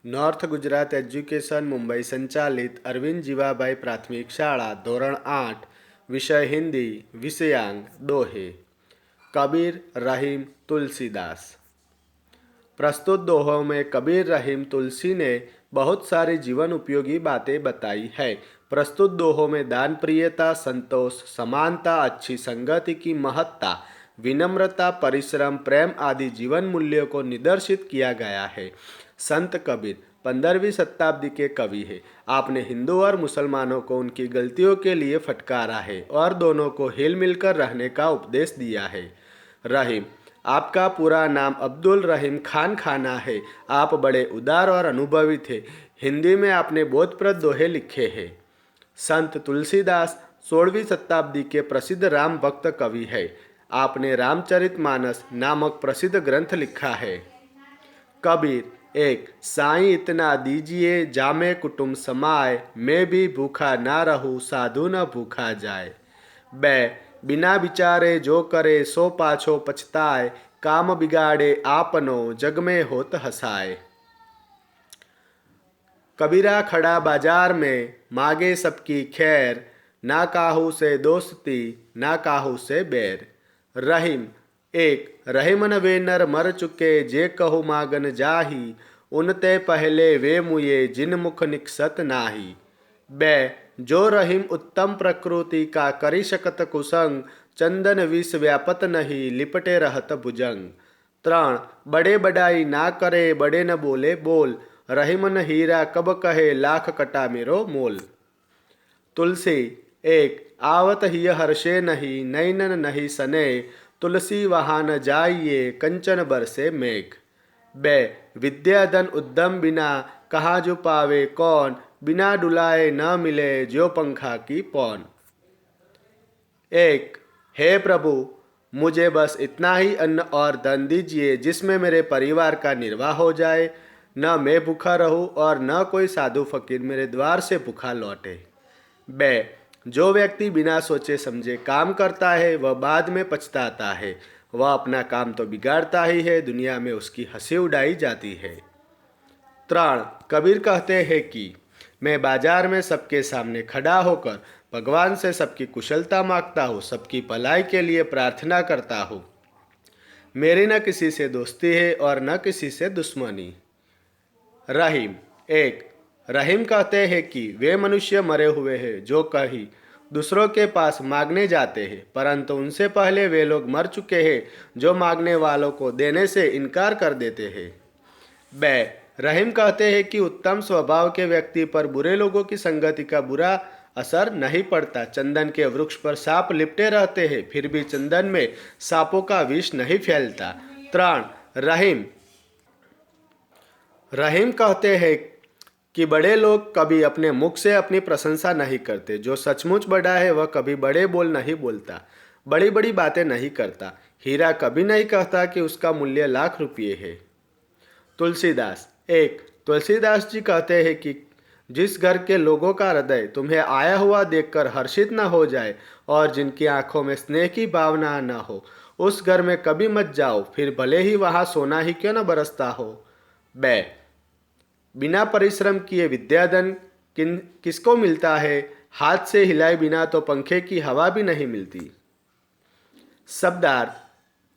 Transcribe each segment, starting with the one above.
North Gujarat education Mumbai संचालित अरविंद जीवाबाई प्राथमिक शाळा धोरण 8 विषय हिंदी विषयांक दोहे कबीर रहीम तुलसीदास। प्रस्तुत दोहों में कबीर रहीम तुलसी ने बहुत सारी जीवन उपयोगी बातें बताई है। प्रस्तुत दोहों में दान प्रियता, संतोष, समानता, अच्छी संगति की महत्ता, विनम्रता, परिश्रम, प्रेम आदि जीवन मूल्यों को निदर्शित किया गया है। संत कबीर 15वीं शताब्दी के कवि है। आपने हिंदू और मुसलमानों को उनकी गलतियों के लिए फटकारा है और दोनों को हिल मिलकर रहने का उपदेश दिया है। रहीम, आपका पूरा नाम अब्दुल रहीम खान खाना है। आप बड़े उदार और अनुभवी थे। हिंदी में आपने बोधप्रद दोहे लिखे हैं। संत तुलसीदास 16वीं शताब्दी के प्रसिद्ध राम भक्त कवि है। आपने रामचरितमानस नामक प्रसिद्ध ग्रंथ लिखा है। कबीर, एक साईं इतना दीजिए जामे कुटुंब समाए, मैं भी भूखा ना रहूं साधु न भूखा जाए। बे बिना विचारे जो करे सो पाछो पछताए, काम बिगाड़े आपनो जग में होत हसाए। कबीरा खड़ा बाजार में मांगे सबकी खैर, ना काहू से दोस्ती ना काहू से बैर। रहीम, एक रहीमन वे नर मर चुके जे कहु मागन जाही, उनते पहले वे मुए जिन मुख निकसत नाही। बे जो रहीम उत्तम प्रकृति का करी शकत कुसंग, चंदन विष व्यापत नहीं लिपटे रहत भुजंग। त्रण बड़े बड़ाई ना करे बड़े न बोले बोल, रहीमन हीरा कब कहे लाख कटा मेरो मोल। तुलसी, एक आवत ही हर्षे नहीं नैनन नहीं सने, तुलसी वहाँ न जाइए कंचन बरसे मेघ। बे विद्या धन उद्यम बिना कहाँ जो पावे कौन, बिना डुलाए न मिले जो पंखा की पौन। एक हे प्रभु, मुझे बस इतना ही अन्न और धन दीजिए जिसमें मेरे परिवार का निर्वाह हो जाए, न मैं भूखा रहूं और न कोई साधु फकीर मेरे द्वार से भूखा लौटे। बे जो व्यक्ति बिना सोचे समझे काम करता है वह बाद में पछताता है। वह अपना काम तो बिगाड़ता ही है, दुनिया में उसकी हंसी उड़ाई जाती है। त्राण कबीर कहते हैं कि मैं बाजार में सबके सामने खड़ा होकर भगवान से सबकी कुशलता मांगता हूँ, सबकी भलाई के लिए प्रार्थना करता हूँ। मेरी न किसी से दोस्ती है और न किसी से दुश्मनी। रहीम, एक रहीम कहते हैं कि वे मनुष्य मरे हुए हैं जो कहीं दूसरों के पास मांगने जाते हैं, परंतु उनसे पहले वे लोग मर चुके हैं जो मांगने वालों को देने से इनकार कर देते हैं। बे रहीम कहते हैं कि उत्तम स्वभाव के व्यक्ति पर बुरे लोगों की संगति का बुरा असर नहीं पड़ता। चंदन के वृक्ष पर सांप लिपटे रहते हैं, फिर भी चंदन में सांपों का विष नहीं फैलता। त्राण रहीम रहीम कहते हैं कि बड़े लोग कभी अपने मुख से अपनी प्रशंसा नहीं करते। जो सचमुच बड़ा है वह कभी बड़े बोल नहीं बोलता, बड़ी बड़ी बातें नहीं करता। हीरा कभी नहीं कहता कि उसका मूल्य लाख रुपये है। तुलसीदास, एक तुलसीदास जी कहते हैं कि जिस घर के लोगों का हृदय तुम्हें आया हुआ देखकर हर्षित न हो जाए और जिनकी आंखों में स्नेह की भावना न हो, उस घर में कभी मत जाओ, फिर भले ही वहाँ सोना ही क्यों न बरसता हो। बे बिना परिश्रम किए विद्याधन किसको मिलता है, हाथ से हिलाए बिना तो पंखे की हवा भी नहीं मिलती। शब्दार्थ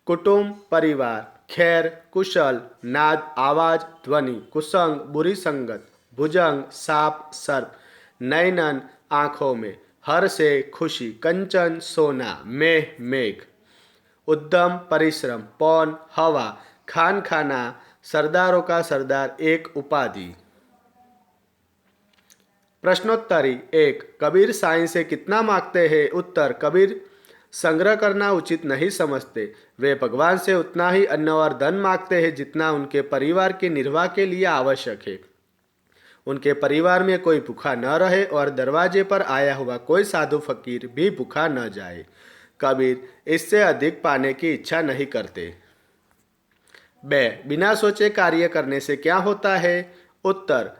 कुटुंब परिवार, खैर कुशल, नाद आवाज ध्वनि, कुसंग बुरी संगत, भुजंग सांप सर्प, नैनन आँखों में, हर से खुशी, कंचन सोना, मेह मेघ, उद्यम परिश्रम, पौन हवा, खान खाना, सरदारों का सरदार एक उपाधि। प्रश्नोत्तरी एक कबीर साईं से कितना मांगते हैं। उत्तर कबीर संग्रह करना उचित नहीं समझते। वे भगवान से उतना ही अन्न और धन मांगते हैं जितना उनके परिवार के निर्वाह के लिए आवश्यक है। उनके परिवार में कोई भूखा न रहे और दरवाजे पर आया हुआ कोई साधु फकीर भी भूखा न जाए। कबीर इससे अधिक पाने की इच्छा नहीं करते। बे बिना सोचे कार्य करने से क्या होता है। उत्तर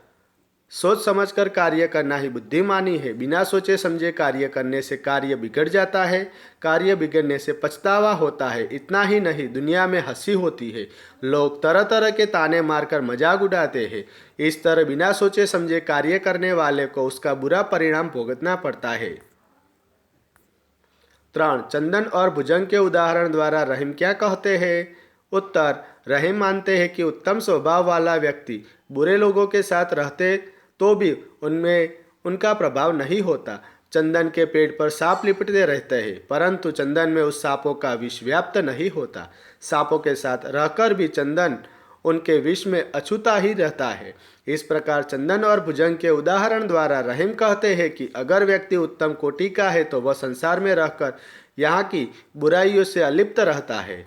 सोच समझकर कार्य करना ही बुद्धिमानी है। बिना सोचे समझे कार्य करने से कार्य बिगड़ जाता है, कार्य बिगड़ने से पछतावा होता है। इतना ही नहीं, दुनिया में हंसी होती है, लोग तरह तरह के ताने मारकर मजाक उड़ाते हैं। इस तरह बिना सोचे समझे कार्य करने वाले को उसका बुरा परिणाम भुगतना पड़ता है। 3. चंदन और भुजंग के उदाहरण द्वारा रहीम क्या कहते हैं? उत्तर: रहीम मानते हैं कि उत्तम स्वभाव वाला व्यक्ति बुरे लोगों के साथ रहते तो भी उनमें उनका प्रभाव नहीं होता। चंदन के पेड़ पर सांप लिपटते रहते हैं, परंतु चंदन में उस सांपों का विष व्याप्त नहीं होता। सांपों के साथ रहकर भी चंदन उनके विष में अछूता ही रहता है। इस प्रकार चंदन और भुजंग के उदाहरण द्वारा रहीम कहते हैं कि अगर व्यक्ति उत्तम कोटि का है तो वह संसार में रहकर यहाँ की बुराइयों से अलिप्त रहता है।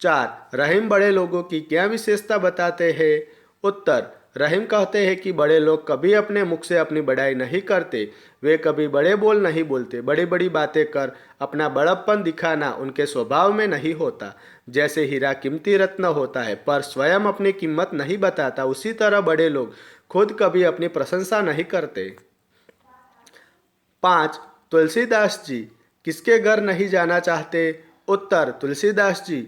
4. रहीम बड़े लोगों की क्या विशेषता बताते हैं? उत्तर: रहीम कहते हैं कि बड़े लोग कभी अपने मुख से अपनी बड़ाई नहीं करते। वे कभी बड़े बोल नहीं बोलते। बड़ी बड़ी बातें कर अपना बड़प्पन दिखाना उनके स्वभाव में नहीं होता। जैसे हीरा कीमती रत्न होता है पर स्वयं अपनी कीमत नहीं बताता, उसी तरह बड़े लोग खुद कभी अपनी प्रशंसा नहीं करते। 5. तुलसीदास जी किसके घर नहीं जाना चाहते? उत्तर: तुलसीदास जी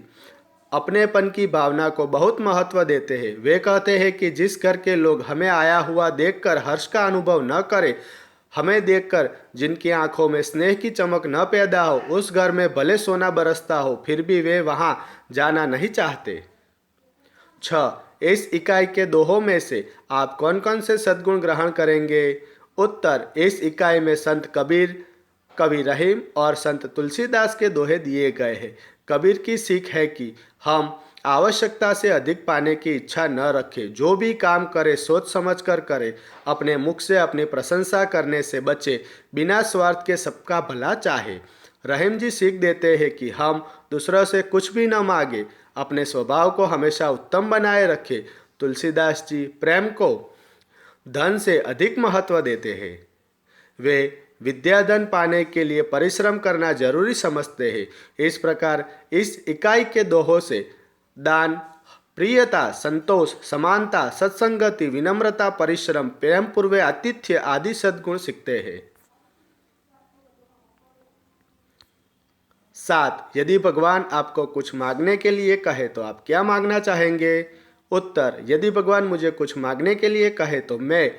अपनेपन की भावना को बहुत महत्व देते हैं। वे कहते हैं कि जिस घर के लोग हमें आया हुआ देखकर हर्ष का अनुभव न करें, हमें देखकर जिनकी आंखों में स्नेह की चमक न पैदा हो, उस घर में भले सोना बरसता हो फिर भी वे वहां जाना नहीं चाहते। 6. इस इकाई के दोहों में से आप कौन कौन से सद्गुण ग्रहण करेंगे? उत्तर: इस इकाई में संत कबीर, कवि रहीम और संत तुलसीदास के दोहे दिए गए हैं। कबीर की सीख है कि हम आवश्यकता से अधिक पाने की इच्छा न रखें। जो भी काम करें सोच समझ कर करें। अपने मुख से अपनी प्रशंसा करने से बचे। बिना स्वार्थ के सबका भला चाहे। रहीम जी सीख देते हैं कि हम दूसरों से कुछ भी न मांगे, अपने स्वभाव को हमेशा उत्तम बनाए रखें। तुलसीदास जी प्रेम को धन से अधिक महत्व देते हैं। वे विद्याधन पाने के लिए परिश्रम करना जरूरी समझते हैं। इस प्रकार इस इकाई के दोहों से दान, प्रियता, संतोष, समानता, सत्संगति, विनम्रता, परिश्रम, प्रेम पूर्व आतिथ्य आदि सद्गुण सीखते हैं। 7. यदि भगवान आपको कुछ मांगने के लिए कहे तो आप क्या मांगना चाहेंगे? उत्तर: यदि भगवान मुझे कुछ मांगने के लिए कहे तो मैं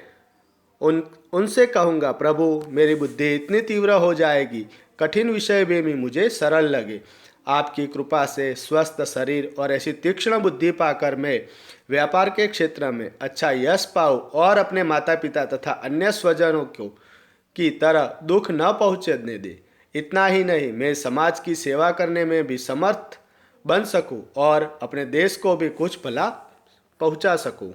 उनसे कहूँगा, प्रभु मेरी बुद्धि इतनी तीव्र हो जाएगी, कठिन विषय भी मुझे सरल लगे। आपकी कृपा से स्वस्थ शरीर और ऐसी तीक्ष्ण बुद्धि पाकर मैं व्यापार के क्षेत्र में अच्छा यश पाऊँ और अपने माता पिता तथा अन्य स्वजनों को की तरह दुख न पहुँचने दे। इतना ही नहीं, मैं समाज की सेवा करने में भी समर्थ बन सकूं और अपने देश को भी कुछ भला पहुंचा सकूं।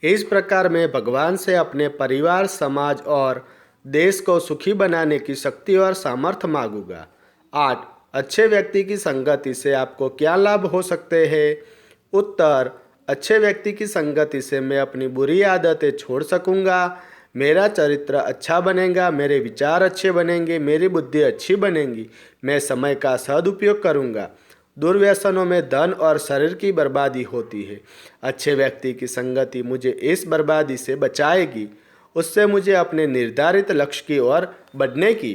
इस प्रकार मैं भगवान से अपने परिवार, समाज और देश को सुखी बनाने की शक्ति और सामर्थ्य मांगूंगा। 8. अच्छे व्यक्ति की संगति से आपको क्या लाभ हो सकते हैं? उत्तर: अच्छे व्यक्ति की संगति से मैं अपनी बुरी आदतें छोड़ सकूंगा, मेरा चरित्र अच्छा बनेगा, मेरे विचार अच्छे बनेंगे, मेरी बुद्धि अच्छी बनेगी, मैं समय का सदुपयोग करूंगा। दुर्व्यसनों में धन और शरीर की बर्बादी होती है। अच्छे व्यक्ति की संगति मुझे इस बर्बादी से बचाएगी। उससे मुझे अपने निर्धारित लक्ष्य की ओर बढ़ने की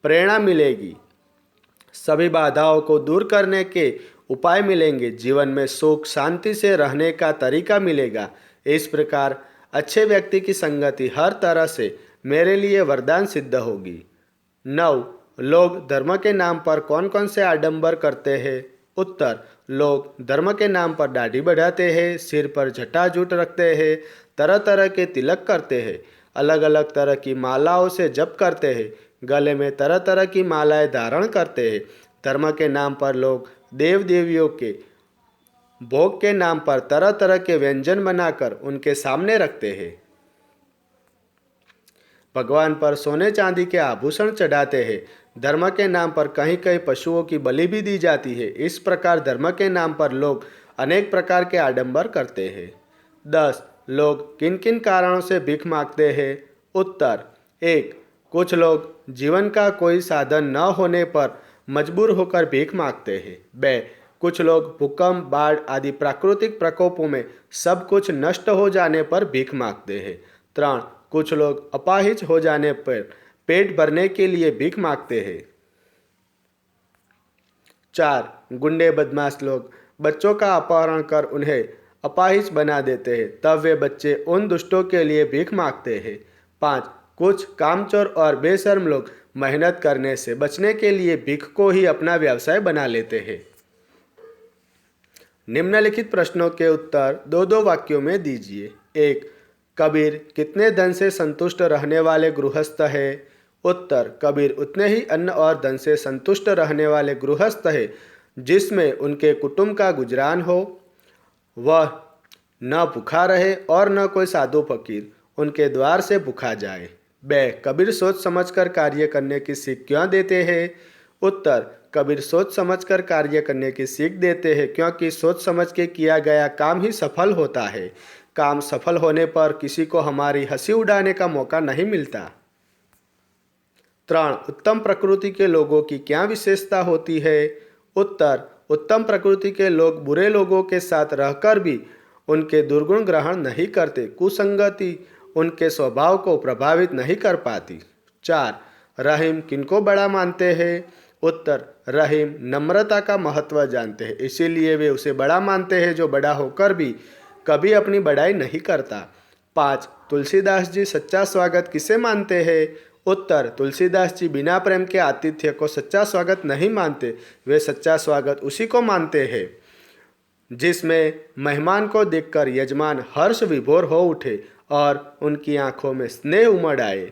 प्रेरणा मिलेगी। सभी बाधाओं को दूर करने के उपाय मिलेंगे। जीवन में सुख शांति से रहने का तरीका मिलेगा। इस प्रकार अच्छे व्यक्ति की संगति हर तरह से मेरे लिए वरदान सिद्ध होगी। 9. लोग धर्म के नाम पर कौन कौन से आडंबर करते हैं? उत्तर: लोग धर्म के नाम पर दाढ़ी बढ़ाते हैं, सिर पर जटाजूट रखते हैं, तरह तरह के तिलक करते हैं, अलग अलग तरह की मालाओं से जप करते हैं, गले में तरह तरह की मालाएं धारण करते हैं। धर्म के नाम पर लोग देव देवियों के भोग के नाम पर तरह तरह के व्यंजन बनाकर उनके सामने रखते हैं। भगवान पर सोने चांदी के आभूषण चढ़ाते हैं। धर्म के नाम पर कहीं कहीं पशुओं की बलि भी दी जाती है। इस प्रकार धर्म के नाम पर लोग अनेक प्रकार के आडंबर करते हैं। 10. लोग किन किन कारणों से भीख मांगते हैं? उत्तर: 1. कुछ लोग जीवन का कोई साधन न होने पर मजबूर होकर भीख मांगते हैं। 2. कुछ लोग भूकंप, बाढ़ आदि प्राकृतिक प्रकोपों में सब कुछ नष्ट हो जाने पर भीख मांगते हैं। 3. कुछ लोग अपाहिज हो जाने पर पेट भरने के लिए भीख मांगते हैं। 4. गुंडे बदमाश लोग बच्चों का अपहरण कर उन्हें अपाहिज बना देते हैं, तब वे बच्चे उन दुष्टों के लिए भीख मांगते हैं। 5. कुछ कामचोर और बेशर्म लोग मेहनत करने से बचने के लिए भीख को ही अपना व्यवसाय बना लेते हैं। निम्नलिखित प्रश्नों के उत्तर 2-2 वाक्यों में दीजिए। 1. कबीर कितने धन से संतुष्ट रहने वाले गृहस्थ है? उत्तर: कबीर उतने ही अन्न और धन से संतुष्ट रहने वाले गृहस्थ है जिसमें उनके कुटुंब का गुजरान हो, वह न भूखा रहे और न कोई साधु फकीर उनके द्वार से भूखा जाए। ब. कबीर सोच समझकर कार्य करने की सीख क्यों देते हैं? उत्तर: कबीर सोच समझकर कार्य करने की सीख देते हैं क्योंकि सोच समझ के किया गया काम ही सफल होता है। काम सफल होने पर किसी को हमारी हंसी उड़ाने का मौका नहीं मिलता। 3. उत्तम प्रकृति के लोगों की क्या विशेषता होती है? उत्तर: उत्तम प्रकृति के लोग बुरे लोगों के साथ रहकर भी उनके दुर्गुण ग्रहण नहीं करते। कुसंगति उनके स्वभाव को प्रभावित नहीं कर पाती। 4. रहीम किनको बड़ा मानते हैं? उत्तर: रहीम नम्रता का महत्व जानते हैं, इसीलिए वे उसे बड़ा मानते हैं जो बड़ा होकर भी कभी अपनी बड़ाई नहीं करता। 5. तुलसीदास जी सच्चा स्वागत किसे मानते हैं? उत्तर: तुलसीदास जी बिना प्रेम के आतिथ्य को सच्चा स्वागत नहीं मानते। वे सच्चा स्वागत उसी को मानते हैं जिसमें मेहमान को देखकर यजमान हर्ष विभोर हो उठे और उनकी आंखों में स्नेह उमड़ आए।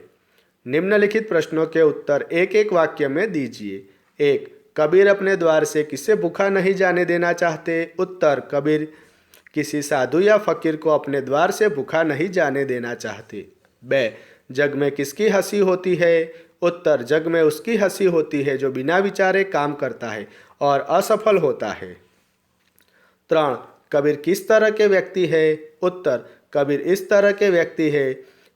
निम्नलिखित प्रश्नों के उत्तर एक एक वाक्य में दीजिए। 1. कबीर अपने द्वार से किसे भूखा नहीं जाने देना चाहते? उत्तर: कबीर किसी साधु या फकीर को अपने द्वार से भूखा नहीं जाने देना चाहते। ब. जग में किसकी हंसी होती है? उत्तर: जग में उसकी हंसी होती है जो बिना विचारे काम करता है और असफल होता है। 3. कबीर किस तरह के व्यक्ति है? उत्तर: कबीर इस तरह के व्यक्ति है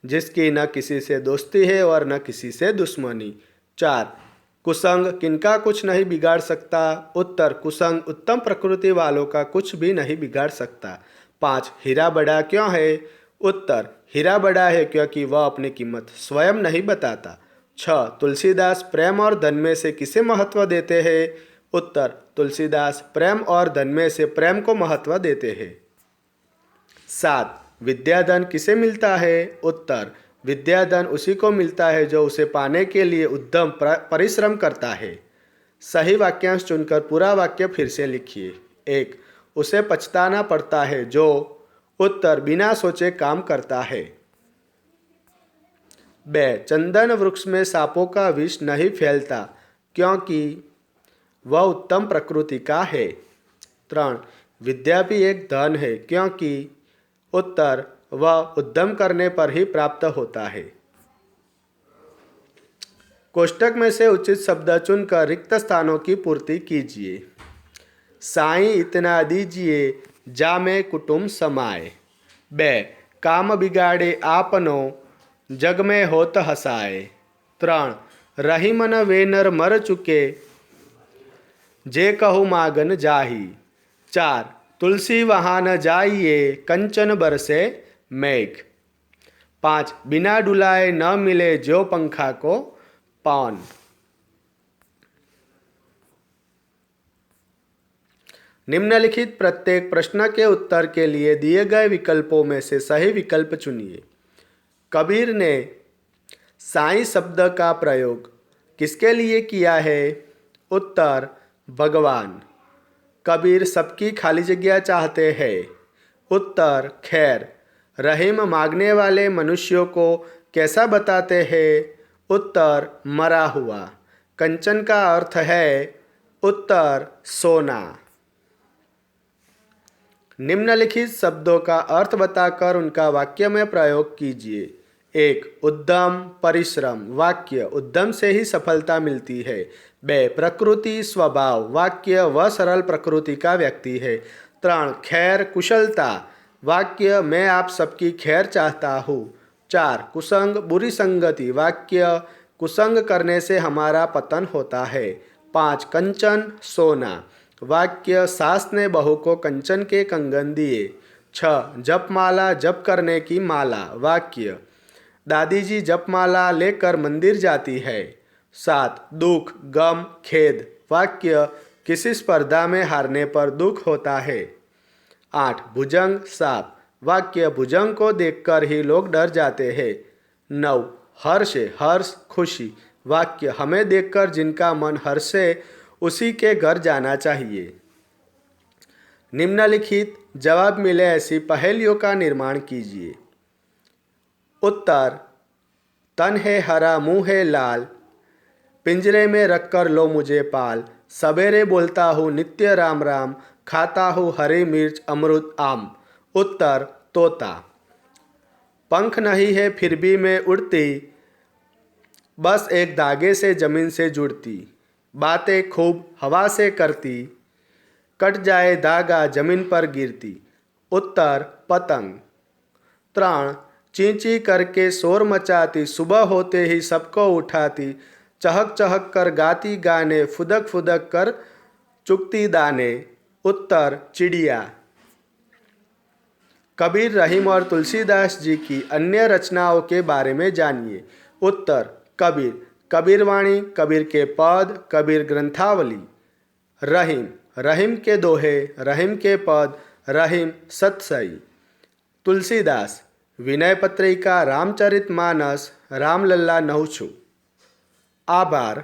जिसकी न किसी से दोस्ती है और न किसी से दुश्मनी। 4. कुसंग किनका कुछ नहीं बिगाड़ सकता? उत्तर: कुसंग उत्तम प्रकृति वालों का कुछ भी नहीं बिगाड़ सकता। 5. हीरा बड़ा क्यों है? उत्तर: हीरा बड़ा है क्योंकि वह अपनी कीमत स्वयं नहीं बताता। 6. तुलसीदास प्रेम और धन में से किसे महत्व देते हैं? उत्तर: तुलसीदास प्रेम और धन में से प्रेम को महत्व देते हैं। 7. विद्याधन किसे मिलता है? उत्तर: विद्याधन उसी को मिलता है जो उसे पाने के लिए उद्यम परिश्रम करता है। सही वाक्यांश चुनकर पूरा वाक्य फिर से लिखिए। 1. उसे पछताना पड़ता है जो। उत्तर: बिना सोचे काम करता है। ब. चंदन वृक्ष में सांपों का विष नहीं फैलता क्योंकि वह उत्तम प्रकृति का है। 3. विद्या भी एक धन है क्योंकि। उत्तर: वह उद्यम करने पर ही प्राप्त होता है। कोष्टक में से उचित शब्द चुनकर रिक्त स्थानों की पूर्ति कीजिए। साईं इतना दीजिए जामे कुटुंब समाए। ब. काम बिगाड़े आपनो जग में होत हसाए। 3. रही मन वे नर मर चुके जे कहु मागन जाही। 4. तुलसी वहाँ न जाइए कंचन बरसे मेघ। 5. बिना डुलाए न मिले जो पंखा को पवन। निम्नलिखित प्रत्येक प्रश्न के उत्तर के लिए दिए गए विकल्पों में से सही विकल्प चुनिए। कबीर ने साईं शब्द का प्रयोग किसके लिए किया है? उत्तर: भगवान। कबीर सबकी खाली जगह चाहते हैं। उत्तर: खैर। रहीम मांगने वाले मनुष्यों को कैसा बताते हैं? उत्तर: मरा हुआ। कंचन का अर्थ है? उत्तर: सोना। निम्नलिखित शब्दों का अर्थ बताकर उनका वाक्य में प्रयोग कीजिए। 1. उद्यम परिश्रम। वाक्य: उद्यम से ही सफलता मिलती है। ब. प्रकृति स्वभाव। वाक्य: वह सरल प्रकृति का व्यक्ति है। 3. खैर कुशलता। वाक्य: मैं आप सबकी खैर चाहता हूँ। 4. कुसंग बुरी संगति। वाक्य: कुसंग करने से हमारा पतन होता है। 5. कंचन सोना। वाक्य सास ने बहू को कंचन के कंगन दिए। 6. जपमाला जप करने की माला। वाक्य दादी जी जपमाला लेकर मंदिर जाती है। 7. दुख गम खेद। वाक्य किसी स्पर्धा में हारने पर दुख होता है। 8. भुजंग सांप। वाक्य भुजंग को देखकर ही लोग डर जाते हैं। 9. हर्ष हर्ष खुशी। वाक्य हमें देखकर जिनका मन हर्षे उसी के घर जाना चाहिए। निम्नलिखित जवाब मिले ऐसी पहेलियों का निर्माण कीजिए। उत्तर तन है हरा मुंह है लाल, पिंजरे में रखकर लो मुझे पाल, सवेरे बोलता हूँ नित्य राम राम, खाता हूँ हरी मिर्च अमृत आम। उत्तर तोता। पंख नहीं है फिर भी मैं उड़ती, बस एक धागे से जमीन से जुड़ती, बातें खूब हवा से करती, कट जाए धागा जमीन पर गिरती। उत्तर पतंग। त्राण ची ची करके शोर मचाती, सुबह होते ही सबको उठाती, चहक चहक कर गाती गाने, फुदक फुदक कर चुगती दाने। उत्तर चिड़िया। कबीर रहीम और तुलसीदास जी की अन्य रचनाओं के बारे में जानिए। उत्तर कबीर, कबीरवाणी, कबीर के पद, कबीर ग्रंथावली। रहीम, रहीम के दोहे, रहीम के पद, रहीम सतसई। तुलसीदास, विनय पत्रिका, रामचरितमानस, रामलल्ला नहुछु। आभार।